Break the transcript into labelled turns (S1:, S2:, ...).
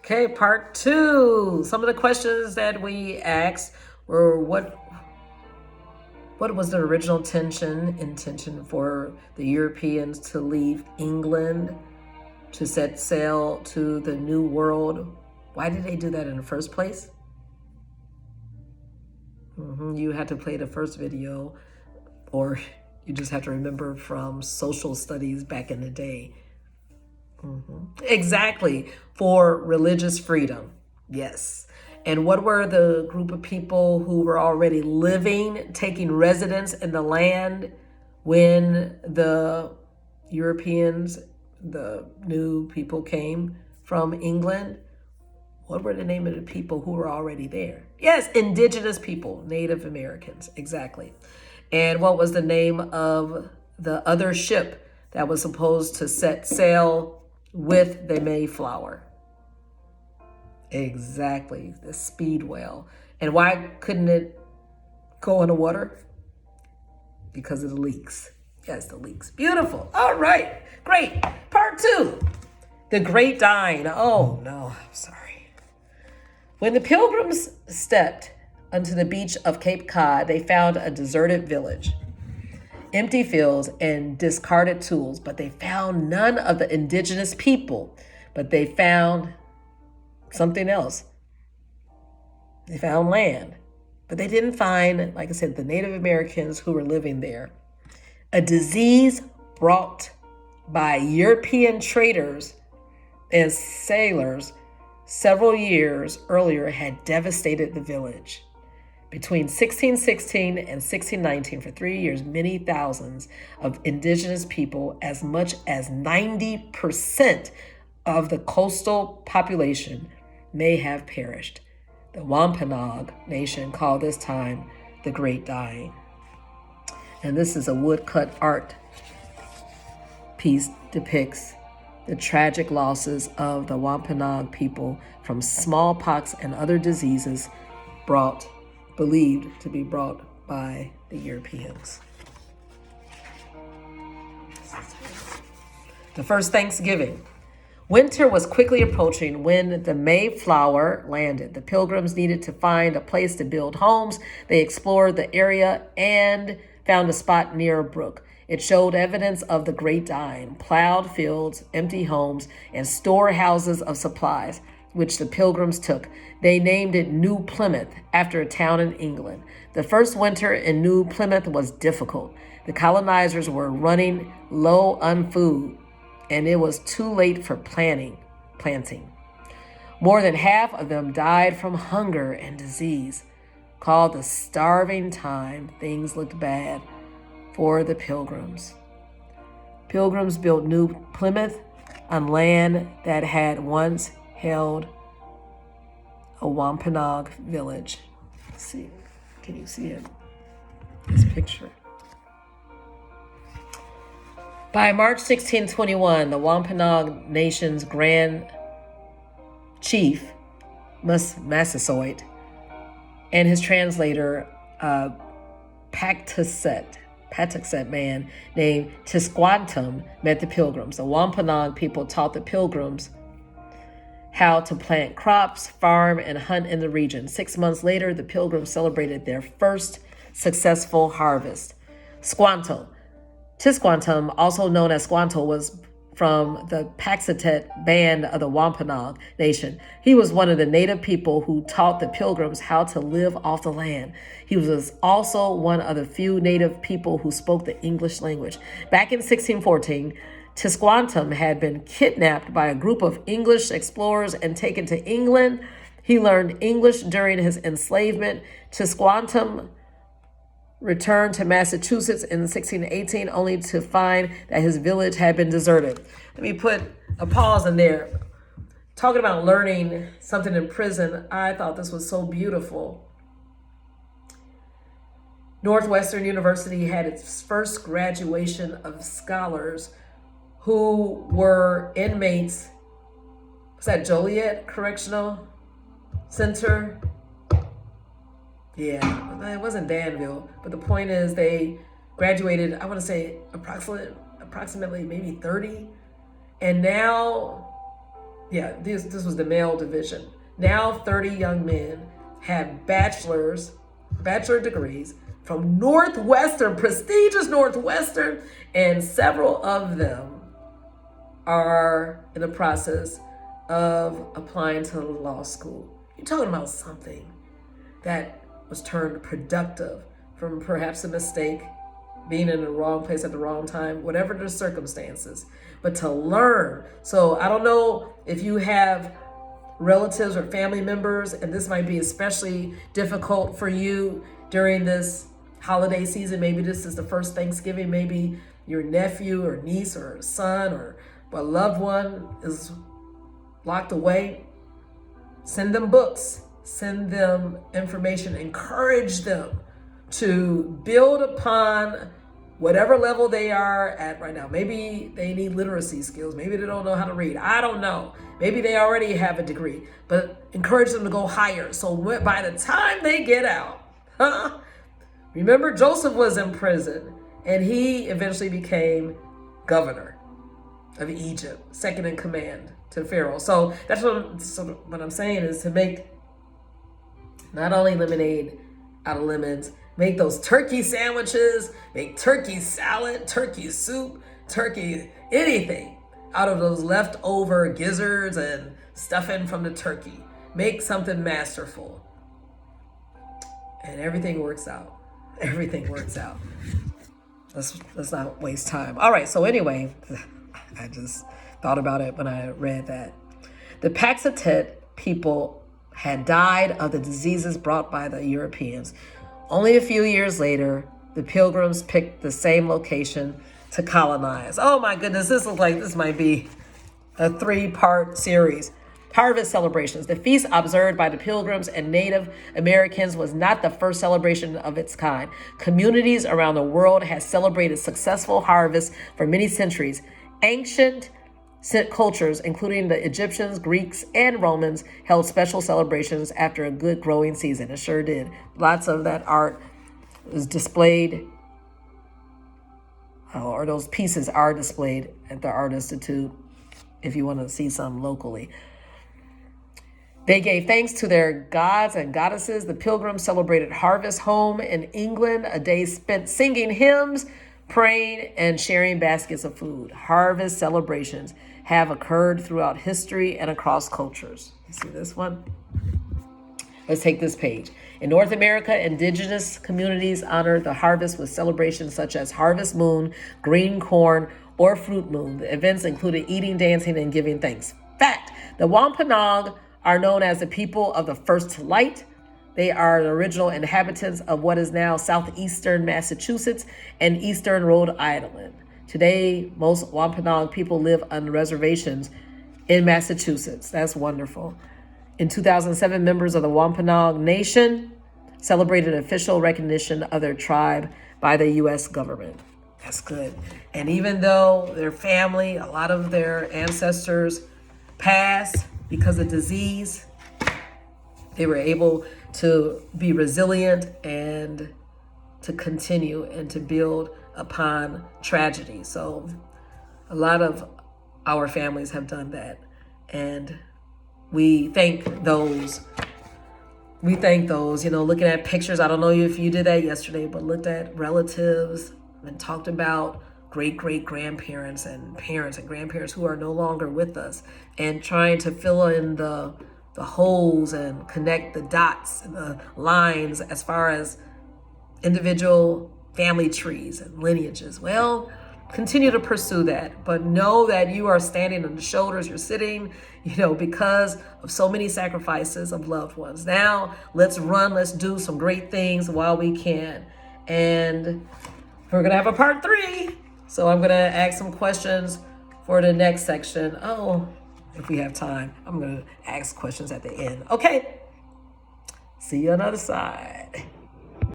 S1: Okay, part two. Some of the questions that we asked were what was the original intention for the Europeans to leave England to set sail to the New World? Why did they do that in the first place? You had to play the first video, or you just have to remember from social studies back in the day. Exactly, for religious freedom. Yes. And what were the group of people who were already living, taking residence in the land when the Europeans, the new people came from England? What were the name of the people who were already there? Yes, indigenous people, Native Americans, exactly. And what was the name of the other ship that was supposed to set sail with the Mayflower? Exactly, the Speedwell. And why couldn't it go in the water? Because of the leaks. Yes, the leaks. Beautiful. All right, great. Part two, the Great Dying. Oh no, I'm sorry. When the Pilgrims stepped onto the beach of Cape Cod, they found a deserted village, empty fields and discarded tools, but they found none of the indigenous people, but they found something else. They found land, but they didn't find, like I said, the Native Americans who were living there. A disease brought by European traders and sailors several years earlier had devastated the village. Between 1616 and 1619, for 3 years, many thousands of indigenous people, as much as 90% of the coastal population, may have perished. The Wampanoag Nation called this time the Great Dying. And this is a woodcut art piece depicts the tragic losses of the Wampanoag people from smallpox and other diseases believed to be brought by the Europeans. The first Thanksgiving. Winter was quickly approaching when the Mayflower landed. The Pilgrims needed to find a place to build homes. They explored the area and found a spot near a brook. It showed evidence of the Great Dying, plowed fields, empty homes, and storehouses of supplies, which the Pilgrims took. They named it New Plymouth, after a town in England. The first winter in New Plymouth was difficult. The colonizers were running low on food, and it was too late for planting. More than half of them died from hunger and disease. Called the starving time, things looked bad for the Pilgrims. Pilgrims built New Plymouth on land that had once held a Wampanoag village. Let's see, can you see it? This picture. By March 1621, the Wampanoag Nation's Grand Chief, Massasoit, and his translator, Patuxet man named Tisquantum, met the Pilgrims. The Wampanoag people taught the Pilgrims how to plant crops, farm, and hunt in the region. 6 months later, the Pilgrims celebrated their first successful harvest. Tisquantum, also known as Squanto, was from the Patuxet band of the Wampanoag Nation. He was one of the native people who taught the Pilgrims how to live off the land. He was also one of the few native people who spoke the English language. Back in 1614, Tisquantum had been kidnapped by a group of English explorers and taken to England. He learned English during his enslavement. Tisquantum returned to Massachusetts in 1618, only to find that his village had been deserted. Let me put a pause in there. Talking about learning something in prison, I thought this was so beautiful. Northwestern University had its first graduation of scholars who were inmates. Was that Joliet Correctional Center? Yeah, it wasn't Danville, but the point is they graduated, I want to say approximately maybe 30. And now this was the male division. Now 30 young men have bachelor degrees from Northwestern, prestigious Northwestern, and several of them are in the process of applying to law school. You're talking about something that was turned productive from perhaps a mistake, being in the wrong place at the wrong time, whatever the circumstances, but to learn. So I don't know if you have relatives or family members, and this might be especially difficult for you during this holiday season. Maybe this is the first Thanksgiving, maybe your nephew or niece or son or a loved one is locked away. Send them books, send them information, encourage them to build upon whatever level they are at right now. Maybe they need literacy skills. Maybe they don't know how to read. I don't know. Maybe they already have a degree, but encourage them to go higher. So by the time they get out, remember Joseph was in prison and he eventually became governor of Egypt, second in command to Pharaoh. So that's what I'm saying is to make not only lemonade out of lemons, make those turkey sandwiches, make turkey salad, turkey soup, turkey, anything out of those leftover gizzards and stuffing from the turkey. Make something masterful. And everything works out. Everything works out. Let's not waste time. All right, so anyway, I just thought about it when I read that. The Paxatet people had died of the diseases brought by the Europeans. Only a few years later, the Pilgrims picked the same location to colonize. Oh my goodness, this looks like this might be a 3-part series. Harvest celebrations. The feast observed by the Pilgrims and Native Americans was not the first celebration of its kind. Communities around the world had celebrated successful harvests for many centuries. Ancient cultures, including the Egyptians, Greeks, and Romans, held special celebrations after a good growing season. It sure did. Lots of that art is displayed, or those pieces are displayed at the Art Institute if you want to see some locally. They gave thanks to their gods and goddesses. The Pilgrims celebrated Harvest Home in England, a day spent singing hymns, praying, and sharing baskets of food. Harvest celebrations have occurred throughout history and across cultures. You see this one? Let's take this page. In North America, indigenous communities honor the harvest with celebrations such as Harvest Moon, Green Corn, or Fruit Moon. The events included eating, dancing, and giving thanks. Fact, the Wampanoag are known as the people of the first light. They are the original inhabitants of what is now southeastern Massachusetts and eastern Rhode Island. Today, most Wampanoag people live on reservations in Massachusetts. That's wonderful. In 2007, members of the Wampanoag Nation celebrated official recognition of their tribe by the U.S. government. That's good. And even though their family, a lot of their ancestors passed because of disease, they were able to be resilient and to continue and to build upon tragedy. So a lot of our families have done that. And we thank those. Looking at pictures. I don't know if you did that yesterday, but looked at relatives and talked about great-great-grandparents and parents and grandparents who are no longer with us, and trying to fill in the holes and connect the dots and the lines as far as individual family trees and lineages. Well, continue to pursue that, but know that you are standing on the shoulders. You're sitting, because of so many sacrifices of loved ones. Now, let's do some great things while we can. And we're going to have a part 3. So I'm going to ask some questions for the next section. If we have time, I'm going to ask questions at the end. Okay. See you on the other side.